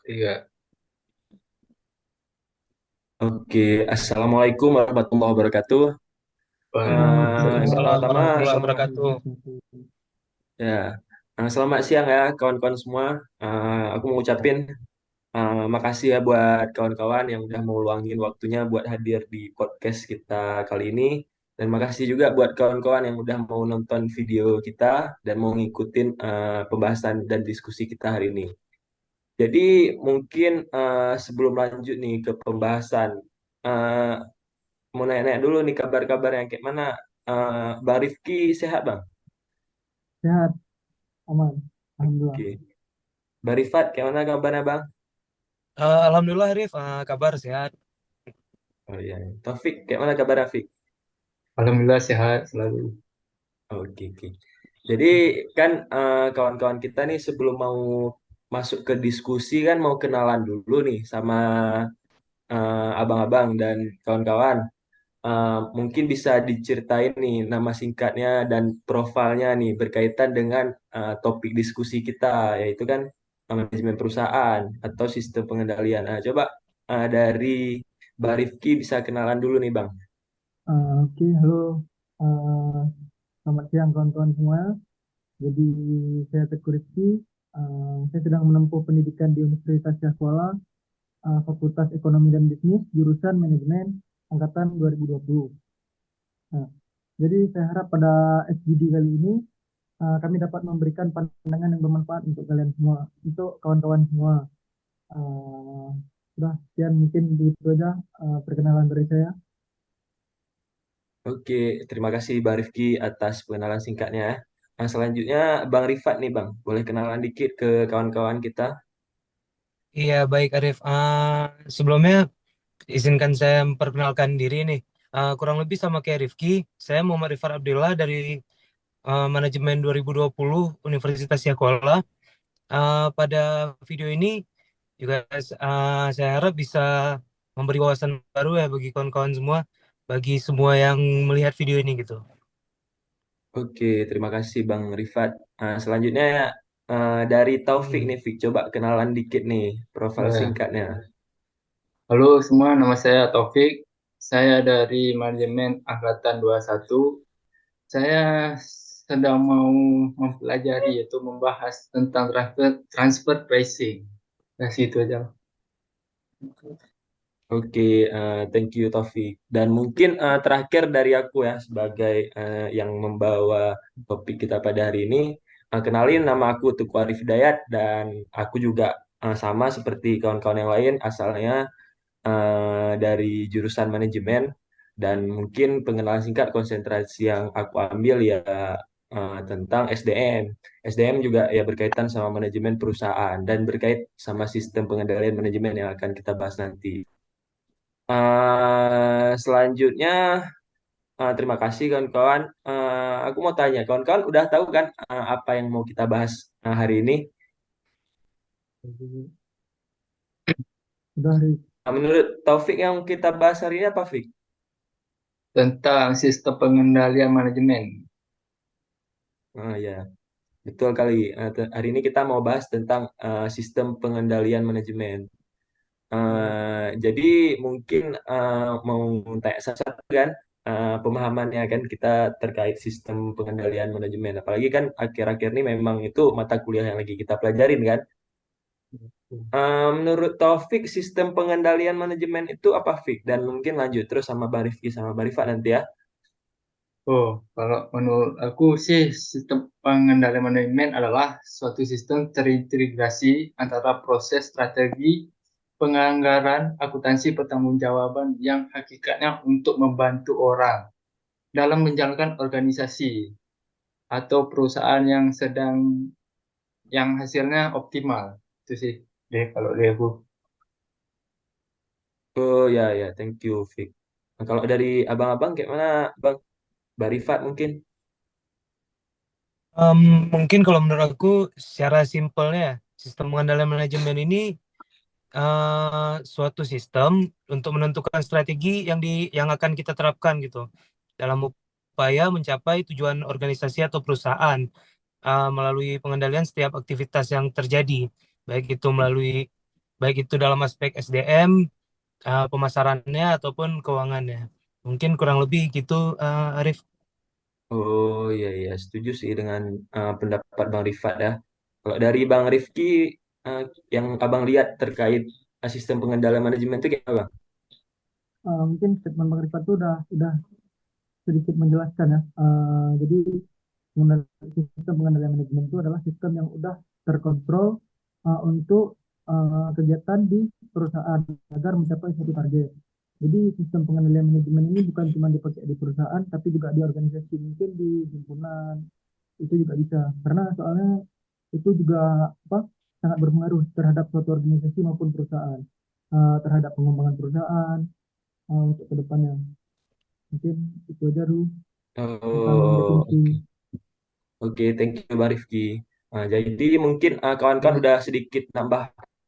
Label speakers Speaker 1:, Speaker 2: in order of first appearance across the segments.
Speaker 1: Iya.
Speaker 2: Oke, Assalamualaikum warahmatullahi wabarakatuh. Yang
Speaker 1: Waalaikumsalam
Speaker 3: Waalaikumsalam
Speaker 2: pertama,
Speaker 3: warahmatullahi
Speaker 2: selamat
Speaker 3: wabarakatuh.
Speaker 2: ya, selamat siang ya kawan-kawan semua. Aku mau ucapin makasih ya buat kawan-kawan yang udah mau luangin waktunya buat hadir di podcast kita kali ini. Dan makasih juga buat kawan-kawan yang udah mau nonton video kita dan mau ngikutin pembahasan dan diskusi kita hari ini. Jadi mungkin sebelum lanjut nih ke pembahasan, eh, mau nanya-nanya dulu nih kabar-kabar yang kayak mana. Bang Rifki sehat bang?
Speaker 3: Sehat, aman. Alhamdulillah.
Speaker 2: Oke. Bang Rifat kayak mana kabarnya bang?
Speaker 3: Alhamdulillah Arif, kabar sehat.
Speaker 2: Oh iya. Taufik kayak mana kabar Taufik?
Speaker 1: Alhamdulillah sehat selalu.
Speaker 2: Oke, oke. Jadi kan kawan-kawan kita nih sebelum mau masuk ke diskusi kan mau kenalan dulu nih sama abang-abang dan kawan-kawan. Mungkin bisa diceritain nih nama singkatnya dan profilnya nih berkaitan dengan topik diskusi kita yaitu kan manajemen perusahaan atau sistem pengendalian. Coba dari Bang Rifki bisa kenalan dulu nih Bang.
Speaker 3: Oke, halo. Eh, Selamat siang kawan-kawan semua. Jadi saya Teguh Rizky. Saya sedang menempuh pendidikan di Universitas Syahkuala, Fakultas Ekonomi dan Bisnis, jurusan Manajemen, angkatan 2020. Nah, jadi saya harap pada FGD kali ini kami dapat memberikan pandangan yang bermanfaat untuk kalian semua, untuk kawan-kawan semua. Eh, Sudah, sekian mungkin begitu aja perkenalan dari saya.
Speaker 2: Oke, terima kasih Bang Rifki atas pengenalan singkatnya. Selanjutnya Bang Rifat nih Bang, boleh kenalan dikit ke kawan-kawan kita?
Speaker 3: Iya, baik Arif. Sebelumnya izinkan saya memperkenalkan diri nih. Kurang lebih sama kayak Rifki, saya Muhammad Rifat Abdullah dari Manajemen 2020 Universitas Yakuala. Pada video ini juga saya harap bisa memberi wawasan baru ya bagi kawan-kawan semua, bagi semua yang melihat video ini gitu.
Speaker 2: Oke, terima kasih Bang Rifat. Selanjutnya dari Taufik
Speaker 3: Hmm.
Speaker 2: nih, Fik. Coba kenalan dikit nih, profil
Speaker 1: Ya.
Speaker 2: singkatnya.
Speaker 1: Halo semua, nama saya Taufik. Saya dari Manajemen Angkatan 21. Saya sedang mau mempelajari yaitu membahas tentang transfer pricing. Nah, situ aja.
Speaker 2: Oke, thank you Taufik. Dan mungkin terakhir dari aku ya sebagai yang membawa topik kita pada hari ini, kenalin nama aku Tuku Arif Hidayat dan aku juga sama seperti kawan-kawan yang lain asalnya dari jurusan manajemen dan mungkin pengenalan singkat konsentrasi yang aku ambil ya tentang SDM. SDM juga ya berkaitan sama manajemen perusahaan dan berkait sama sistem pengendalian manajemen yang akan kita bahas nanti. Selanjutnya, terima kasih kawan-kawan. Aku mau tanya, kawan-kawan udah tahu kan apa yang mau kita bahas hari ini?
Speaker 3: Sudah, Arif.
Speaker 2: Menurut Taufik yang kita bahas hari ini apa, Fik?
Speaker 1: Tentang sistem pengendalian manajemen.
Speaker 2: Ya, betul kali. Hari ini kita mau bahas tentang sistem pengendalian manajemen. Jadi mungkin mau tanya satu-satu kan pemahamannya kan kita terkait sistem pengendalian manajemen. Apalagi kan akhir-akhir ini memang itu mata kuliah yang lagi kita pelajarin kan. Menurut Taufik, sistem pengendalian manajemen itu apa, Fik? Dan mungkin lanjut terus sama Bang Rifki sama Bang Rifat nanti ya.
Speaker 1: Oh, kalau menurut aku sih sistem pengendalian manajemen adalah suatu sistem terintegrasi antara proses strategi, penganggaran, akuntansi, pertanggungjawaban yang hakikatnya untuk membantu orang dalam menjalankan organisasi atau perusahaan yang sedang yang hasilnya optimal. Itu sih deh kalau dari aku.
Speaker 2: Oh ya ya, thank you, Fik. Nah, kalau dari abang-abang kayak mana, Bang? Bang Rifat mungkin?
Speaker 3: Em, Mungkin kalau menurut aku secara simpelnya sistem pengendalian manajemen ini suatu sistem untuk menentukan strategi yang akan kita terapkan gitu dalam upaya mencapai tujuan organisasi atau perusahaan melalui pengendalian setiap aktivitas yang terjadi, baik itu melalui
Speaker 4: baik itu dalam aspek SDM, pemasarannya ataupun keuangannya. Mungkin kurang lebih gitu, Arif.
Speaker 2: Oh iya iya setuju sih dengan pendapat Bang Rifat ya. Kalau dari Bang Rifki eh, yang Abang lihat terkait sistem pengendalian manajemen itu gimana Bang?
Speaker 3: Mungkin statement Bang Rifat itu udah sedikit menjelaskan ya. Jadi sistem pengendalian manajemen itu adalah sistem yang udah terkontrol untuk kegiatan di perusahaan agar mencapai suatu target. Jadi sistem pengendalian manajemen ini bukan cuma dipakai di perusahaan, tapi juga di organisasi, mungkin di himpunan itu juga bisa. Karena soalnya itu juga apa sangat berpengaruh terhadap suatu organisasi maupun perusahaan, terhadap pengembangan perusahaan untuk kedepannya. Mungkin itu aja dulu tentang
Speaker 2: Oh
Speaker 3: definisi.
Speaker 2: oke. Oke, thank you Bang Rifki. Nah, jadi mungkin kawan-kawan
Speaker 1: Ya,
Speaker 2: udah sedikit nambah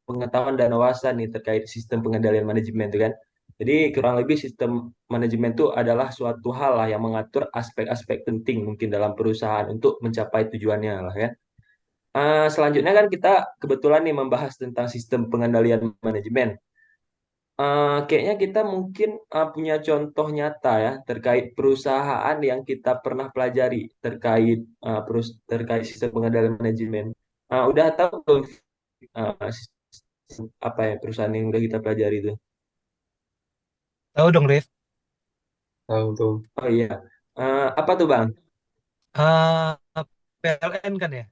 Speaker 2: pengetahuan dan wawasan nih terkait sistem pengendalian manajemen itu kan. Jadi kurang lebih sistem manajemen itu adalah suatu hal lah yang mengatur aspek-aspek penting mungkin dalam perusahaan untuk mencapai tujuannya lah ya. Selanjutnya kan kita kebetulan nih membahas tentang sistem pengendalian manajemen. Kayaknya kita mungkin punya contoh nyata ya terkait perusahaan yang kita pernah pelajari terkait terkait sistem pengendalian manajemen. Udah tahu belum apa ya perusahaan yang udah kita pelajari itu?
Speaker 4: Tahu dong, Rif.
Speaker 1: tahu tuh.
Speaker 2: Oh iya. Apa tuh Bang?
Speaker 4: Ah, PLN kan ya?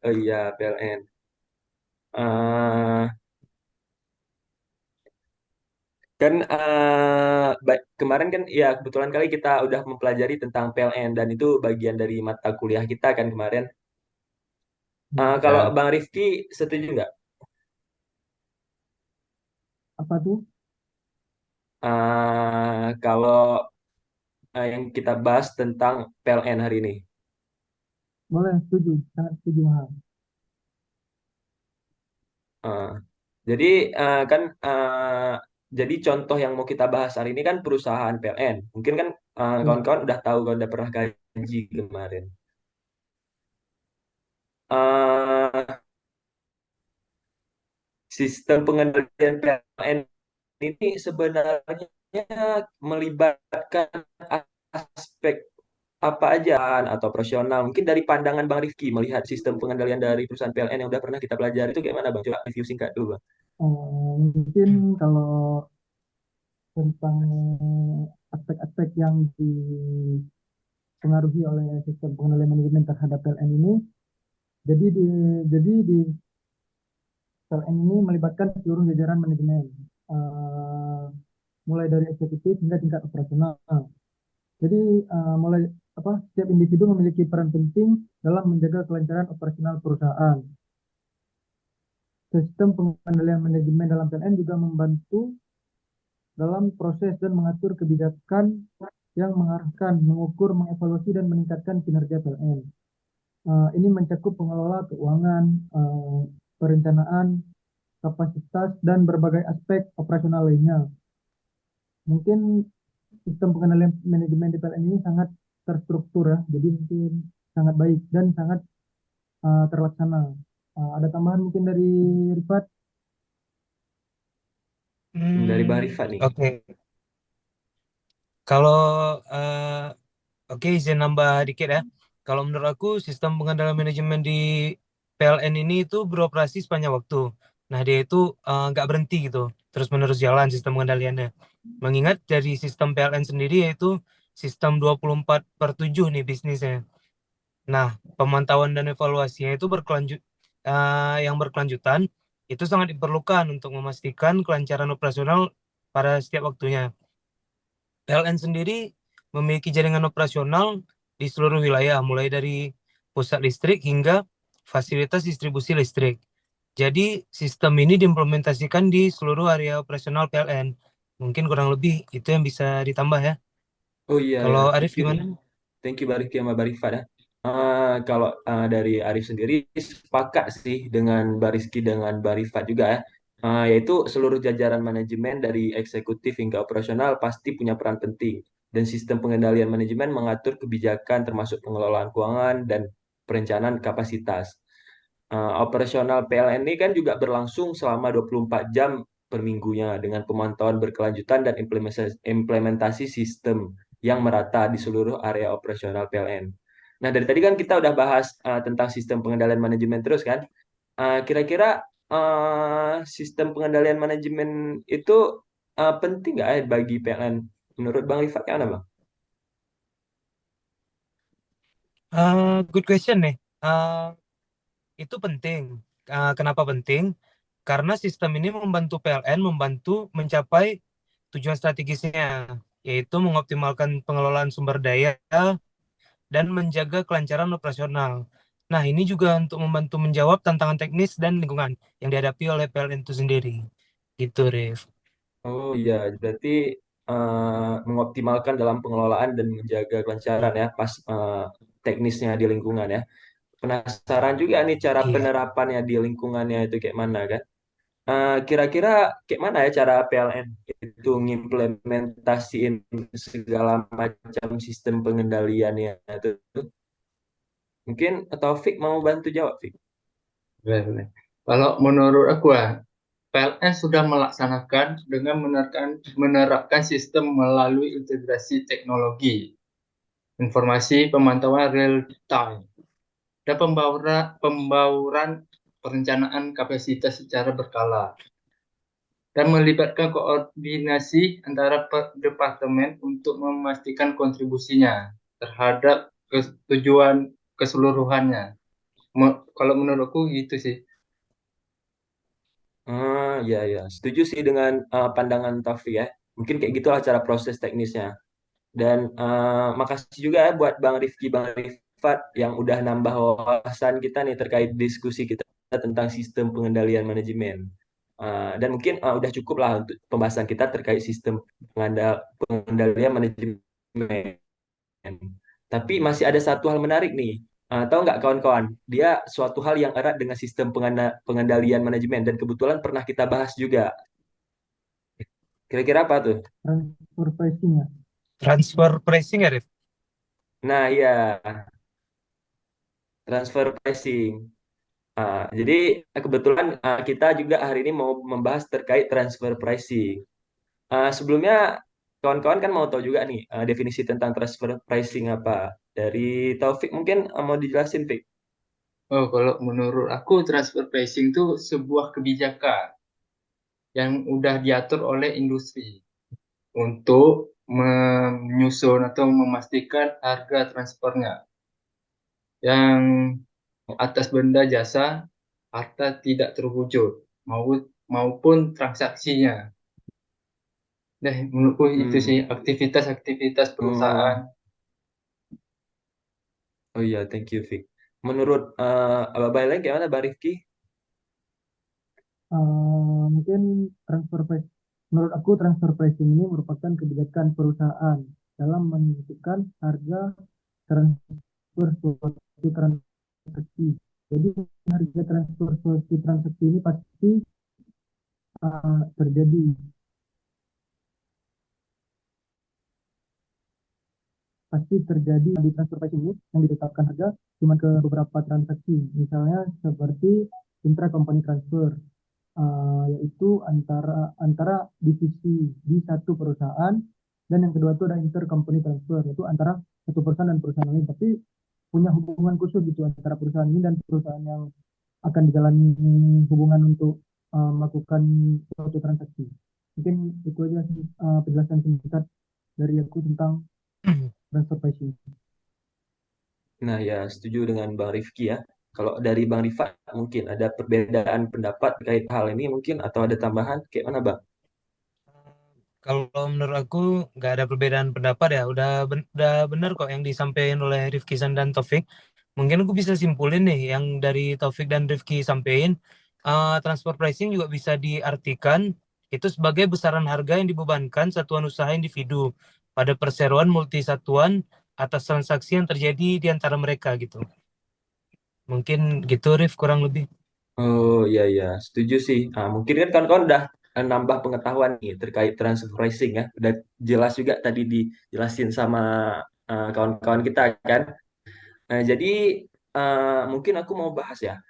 Speaker 2: Oh iya PLN. Eh, kan kemarin kan ya kebetulan kali kita udah mempelajari tentang PLN dan itu bagian dari mata kuliah kita kan kemarin. Kalau
Speaker 1: Ya,
Speaker 2: Bang Rifki setuju nggak?
Speaker 3: Apa tuh?
Speaker 2: Kalau yang kita bahas tentang PLN hari ini.
Speaker 3: Boleh, setuju, sangat setuju, Mahal.
Speaker 2: Uh, jadi kan jadi contoh yang mau kita bahas hari ini kan perusahaan PLN. Mungkin kan
Speaker 3: Ya,
Speaker 2: kawan-kawan udah tahu kan udah pernah gaji kemarin. Uh, Sistem pengendalian PLN ini sebenarnya melibatkan aspek apa aja atau operasional. Mungkin dari pandangan Bang Rifki melihat sistem pengendalian dari perusahaan PLN yang udah pernah kita pelajari itu gimana Bang? Coba review singkat dulu Bang.
Speaker 3: mungkin kalau tentang aspek-aspek yang dipengaruhi oleh sistem pengendalian manajemen terhadap PLN ini, jadi di PLN ini melibatkan seluruh jajaran manajemen, eh, mulai dari eksekutif hingga tingkat operasional. Jadi mulai setiap individu memiliki peran penting dalam menjaga kelancaran operasional perusahaan. Sistem pengendalian manajemen dalam PLN juga membantu dalam proses dan mengatur kebijakan yang mengarahkan, mengukur, mengevaluasi, dan meningkatkan kinerja PLN. Ini mencakup pengelola keuangan, perencanaan, kapasitas, dan berbagai aspek operasional lainnya. Mungkin sistem pengendalian manajemen di PLN ini sangat terstruktur ya, jadi mungkin sangat baik dan sangat terlaksana. Ada tambahan mungkin dari Rifat?
Speaker 2: Dari Bang
Speaker 4: Hmm,
Speaker 2: Rifat nih.
Speaker 4: oke. Kalau oke, izin nambah dikit ya. Kalau menurut aku sistem pengendalian manajemen di PLN ini itu beroperasi sepanjang waktu. Nah, dia itu nggak berhenti gitu, terus menerus jalan sistem pengendaliannya. Mengingat dari sistem PLN sendiri yaitu sistem 24/7 nih bisnisnya. Nah, pemantauan dan evaluasinya itu yang berkelanjutan itu sangat diperlukan untuk memastikan kelancaran operasional pada setiap waktunya. PLN sendiri memiliki jaringan operasional di seluruh wilayah, mulai dari pusat listrik hingga fasilitas distribusi listrik. Jadi, sistem ini diimplementasikan di seluruh area operasional PLN. Mungkin kurang lebih itu yang bisa ditambah ya.
Speaker 2: Oh iya ya,
Speaker 4: Kalau Arif
Speaker 2: thank you nih.
Speaker 4: gimana?
Speaker 2: Thank you Bang Rifki sama Bang Rifat ya. Kalau dari Arif sendiri sepakat sih dengan Bang Rizky dengan Bang Rifat juga ya. Yaitu seluruh jajaran manajemen dari eksekutif hingga operasional pasti punya peran penting. Dan sistem pengendalian manajemen mengatur kebijakan termasuk pengelolaan keuangan dan perencanaan kapasitas. Operasional PLN ini kan juga berlangsung selama 24 jam per minggunya dengan pemantauan berkelanjutan dan implementasi sistem yang merata di seluruh area operasional PLN. Nah, dari tadi kan kita udah bahas tentang sistem pengendalian manajemen terus kan. Kira-kira sistem pengendalian manajemen itu penting nggak bagi PLN? Menurut Bang Rifat gimana, Bang?
Speaker 4: Good question nih. Itu penting. Kenapa penting? Karena sistem ini membantu PLN membantu mencapai tujuan strategisnya, yaitu mengoptimalkan pengelolaan sumber daya dan menjaga kelancaran operasional. Nah, ini juga untuk membantu menjawab tantangan teknis dan lingkungan yang dihadapi oleh PLN itu sendiri. Gitu, Rif.
Speaker 2: Oh iya, berarti mengoptimalkan dalam pengelolaan dan menjaga kelancaran ya pas teknisnya di lingkungan ya. Penasaran juga nih cara
Speaker 4: Iya.
Speaker 2: penerapannya di lingkungannya itu kayak mana kan? Kira-kira kayak mana ya cara PLN itu ngimplementasiin segala macam sistem pengendaliannya itu? Mungkin Taufik mau bantu jawab, Fik.
Speaker 1: Boleh. Kalau menurut aku PLN sudah melaksanakan dengan menerapkan sistem melalui integrasi teknologi, informasi pemantauan real time, dan pembauran perencanaan kapasitas secara berkala, dan melibatkan koordinasi antara departemen untuk memastikan kontribusinya terhadap tujuan keseluruhannya. Kalau menurutku gitu sih.
Speaker 2: Ya ya, setuju sih dengan pandangan Taufik ya. Mungkin kayak gitulah cara proses teknisnya. Dan makasih juga ya buat Bang Rifki, Bang Rifat yang udah nambah wawasan kita nih terkait diskusi kita tentang sistem pengendalian manajemen. Dan mungkin udah cukup lah untuk pembahasan kita terkait sistem pengendalian manajemen. Tapi masih ada satu hal menarik nih. Tahu nggak kawan-kawan? Dia suatu hal yang erat dengan sistem pengendalian manajemen dan kebetulan pernah kita bahas juga. Kira-kira apa tuh?
Speaker 3: Transfer pricing ya.
Speaker 4: Transfer pricing ya, Rif?
Speaker 2: Nah, ya, transfer pricing. Jadi kebetulan kita juga hari ini mau membahas terkait transfer pricing. Sebelumnya kawan-kawan kan mau tahu juga nih definisi tentang transfer pricing apa. Dari Taufik mungkin mau dijelasin, Fik.
Speaker 1: Oh, kalau menurut aku transfer pricing itu sebuah kebijakan yang udah diatur oleh industri untuk menyusun atau memastikan harga transfernya yang atas benda jasa harta tidak terwujud maupun transaksinya. Nah, menurutku itu sih
Speaker 2: Hmm.
Speaker 1: aktivitas-aktivitas perusahaan.
Speaker 2: Hmm. Oh iya, thank you, Fik. Menurut Abang lain gimana, Bang Rifki?
Speaker 3: Mungkin transfer price, menurut aku transfer pricing ini merupakan kebijakan perusahaan dalam menentukan harga transfer suatu transaksi. Jadi harga transfer suatu transaksi ini terjadi pasti terjadi di transfer pricing ini yang ditetapkan harga cuma ke beberapa transaksi. Misalnya seperti intra-company transfer, yaitu antara antara divisi di satu perusahaan, dan yang kedua itu ada intercompany transfer, yaitu antara satu perusahaan dan perusahaan lain, tapi punya hubungan khusus gitu antara perusahaan ini dan perusahaan yang akan dijalani hubungan untuk melakukan suatu transaksi. Mungkin itu aja sih penjelasan singkat dari aku tentang transfer pricing.
Speaker 2: Nah, ya setuju dengan Bang Rifki ya. Kalau dari Bang Rifat mungkin ada perbedaan pendapat terkait hal ini mungkin atau ada tambahan kayak mana, Bang?
Speaker 4: Kalau menurut aku nggak ada perbedaan pendapat ya. Udah benar kok yang disampaikan oleh Rifki dan Taufik. Mungkin aku bisa simpulin nih yang dari Taufik dan Rifki sampaikan. Transfer pricing juga bisa diartikan itu sebagai besaran harga yang dibebankan satuan usaha individu pada perseroan multisatuan atas transaksi yang terjadi di antara mereka gitu. Mungkin gitu, Rif, kurang lebih.
Speaker 2: Oh iya iya, setuju sih. Mungkin kan kawan-kawan udah nambah pengetahuan nih terkait transfer pricing ya. Udah jelas juga tadi dijelasin sama kawan-kawan kita kan. Nah, jadi mungkin aku mau bahas ya.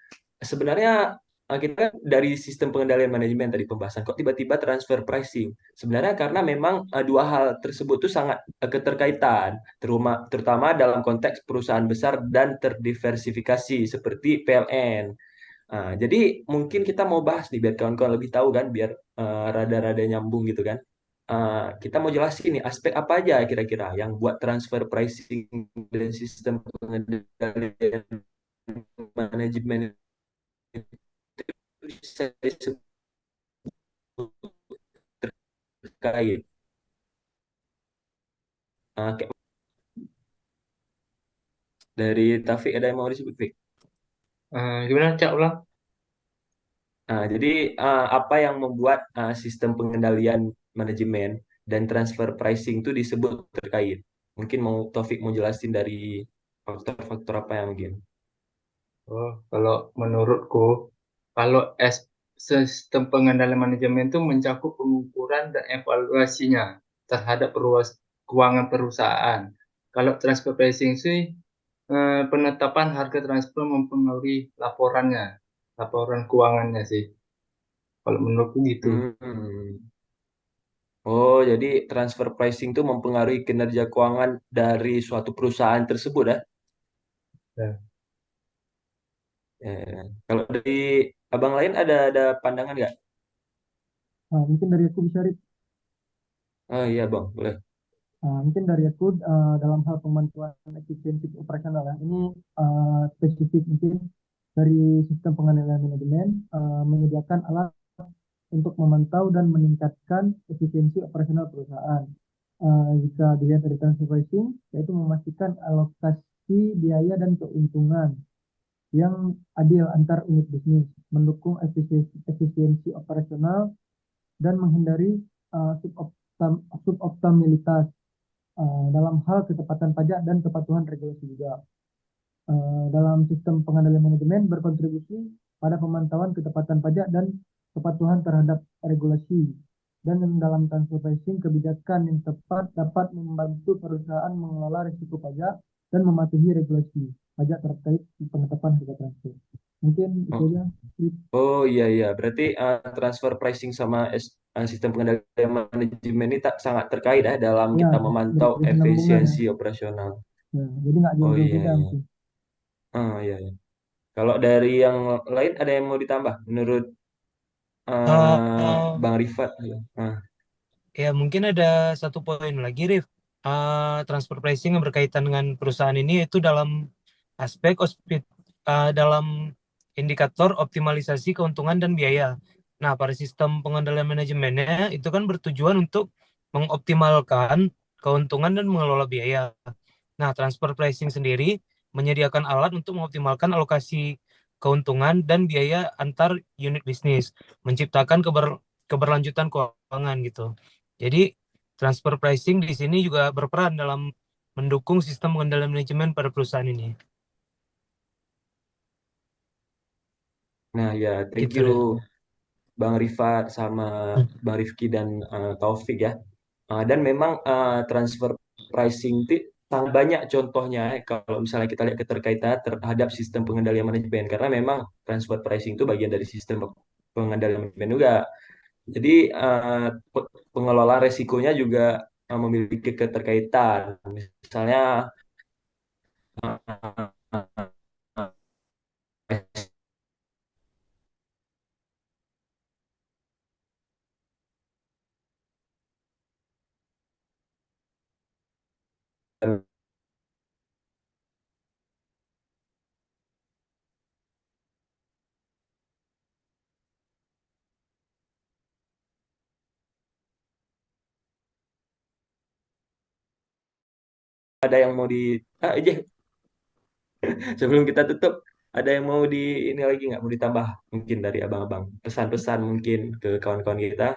Speaker 2: sebenarnya kita kan dari sistem pengendalian manajemen tadi pembahasan, kok tiba-tiba transfer pricing? Sebenarnya karena memang dua hal tersebut tuh sangat keterkaitan, terutama dalam konteks perusahaan besar dan terdiversifikasi seperti PLN. Jadi mungkin kita mau bahas nih biar kawan-kawan lebih tahu kan, biar rada-rada nyambung gitu kan. Kita mau jelasin nih aspek apa aja kira-kira yang buat transfer pricing dan sistem pengendalian manajemen itu bisa disebut terkait. Kayak dari Taufik ada yang mau disebut, Fik?
Speaker 1: Gimana Cak ulang?
Speaker 2: Jadi apa yang membuat sistem pengendalian manajemen dan transfer pricing itu disebut terkait? Mungkin mau Taufik mau jelasin dari faktor-faktor apa yang mungkin?
Speaker 1: Oh, kalau menurutku, kalau sistem pengendalian manajemen itu mencakup pengukuran dan evaluasinya terhadap keuangan perusahaan. Kalau transfer pricing sih, penetapan harga transfer mempengaruhi laporan keuangannya sih. Kalau menurutku gitu.
Speaker 2: Hmm. Oh, jadi transfer pricing itu mempengaruhi kinerja keuangan dari suatu perusahaan tersebut ya?
Speaker 1: Ya.
Speaker 2: Kalau dari abang lain ada pandangan nggak?
Speaker 3: Mungkin dari aku bisa Rit.
Speaker 2: Oh iya bang, boleh.
Speaker 3: Mungkin dari aku dalam hal pemantauan efisiensi operasional ya. Ini spesifik mungkin dari sistem pengendalian manajemen menyediakan alat untuk memantau dan meningkatkan efisiensi operasional perusahaan. Jika dilihat dari transfer pricing, yaitu memastikan alokasi biaya dan keuntungan yang adil antar unit bisnis, mendukung efisiensi operasional dan menghindari suboptimalitas dalam hal ketepatan pajak dan kepatuhan regulasi juga. Dalam sistem pengendalian manajemen berkontribusi pada pemantauan ketepatan pajak dan kepatuhan terhadap regulasi. Dan dalam transfer pricing, kebijakan yang tepat dapat membantu perusahaan mengelola risiko pajak dan mematuhi regulasi pajak terkait penetapan harga transfer. Mungkin itu
Speaker 2: Oh,
Speaker 3: aja.
Speaker 2: oh iya iya, berarti transfer pricing sama sistem pengendalian manajemen ini sangat terkait ya dalam
Speaker 3: Ya,
Speaker 2: kita memantau
Speaker 3: berkesinambungan ya.
Speaker 2: efisiensi operasional.
Speaker 3: Ya, jadi nggak
Speaker 2: Oh
Speaker 3: jauh-jauh
Speaker 2: iya
Speaker 3: beda
Speaker 2: iya.
Speaker 3: mungkin.
Speaker 2: Iya iya. Kalau dari yang lain ada yang mau ditambah menurut
Speaker 4: Eh,
Speaker 2: Bang Rifat?
Speaker 4: Ya, mungkin ada satu poin lagi, Rif. Transfer pricing yang berkaitan dengan perusahaan ini itu dalam aspek dalam indikator optimalisasi keuntungan dan biaya. Nah, pada sistem pengendalian manajemennya itu kan bertujuan untuk mengoptimalkan keuntungan dan mengelola biaya. Nah, transfer pricing sendiri menyediakan alat untuk mengoptimalkan alokasi keuntungan dan biaya antar unit bisnis, menciptakan keberlanjutan keuangan gitu. Jadi transfer pricing di sini juga berperan dalam mendukung sistem pengendalian manajemen pada perusahaan ini.
Speaker 2: Nah ya, thank
Speaker 4: Gitu
Speaker 2: you
Speaker 4: deh.
Speaker 2: Bang Rifat sama Bang Rifki dan Taufik ya. Dan memang transfer pricing itu sangat banyak contohnya kalau misalnya kita lihat keterkaitan terhadap sistem pengendalian manajemen karena memang transfer pricing itu bagian dari sistem pengendalian manajemen juga. Jadi pengelola resikonya juga memiliki keterkaitan. Misalnya ada yang mau di sebelum kita tutup, ada yang mau di ini lagi nggak mau ditambah mungkin dari abang-abang pesan-pesan mungkin ke kawan-kawan kita.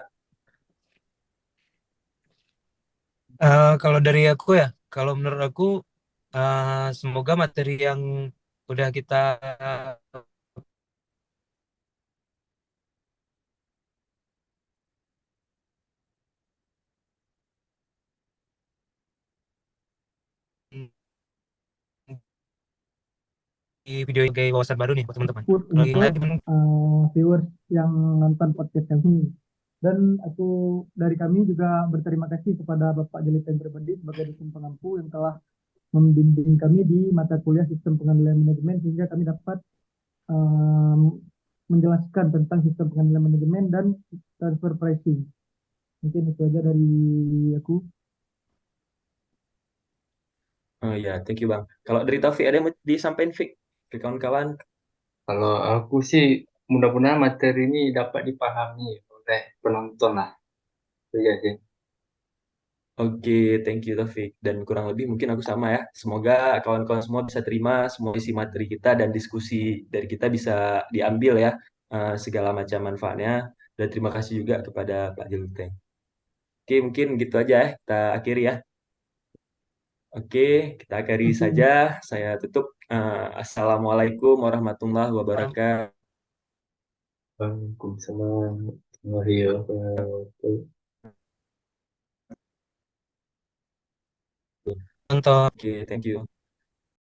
Speaker 4: Kalau dari aku ya, kalau menurut aku eh, semoga materi yang udah kita video yang kayak wawasan baru nih buat teman-teman.
Speaker 3: Put
Speaker 4: Kalau yang
Speaker 3: untuk
Speaker 4: lain gimana?
Speaker 3: viewers yang nonton podcast kami. Dan dari kami juga berterima kasih kepada Bapak Jeliteng Pribadi sebagai dosen pengampu yang telah membimbing kami di mata kuliah sistem pengendalian manajemen sehingga kami dapat um, menjelaskan tentang sistem pengendalian manajemen dan transfer pricing. Mungkin itu aja dari aku.
Speaker 2: Oh ya, thank you Bang. Kalau dari Taufik ada yang mau disampaikan Fik ke kawan-kawan?
Speaker 1: Kalau aku sih mudah-mudahan materi ini dapat dipahami oleh penonton lah. Itu aja sih.
Speaker 2: Oke, thank you Taufik. Dan kurang lebih mungkin aku sama ya. Semoga kawan-kawan semua bisa terima semua isi materi kita dan diskusi dari kita bisa diambil ya segala macam manfaatnya. Dan terima kasih juga kepada Pak Jeluteng. Oke, mungkin gitu aja ya. Kita akhiri ya. Oke, kita akhiri saja.
Speaker 3: Oke.
Speaker 2: Saya tutup. Assalamualaikum warahmatullahi wabarakatuh.
Speaker 1: Waalaikumsalam warahmatullahi wabarakatuh.
Speaker 4: Nonton.
Speaker 2: Oke, thank you.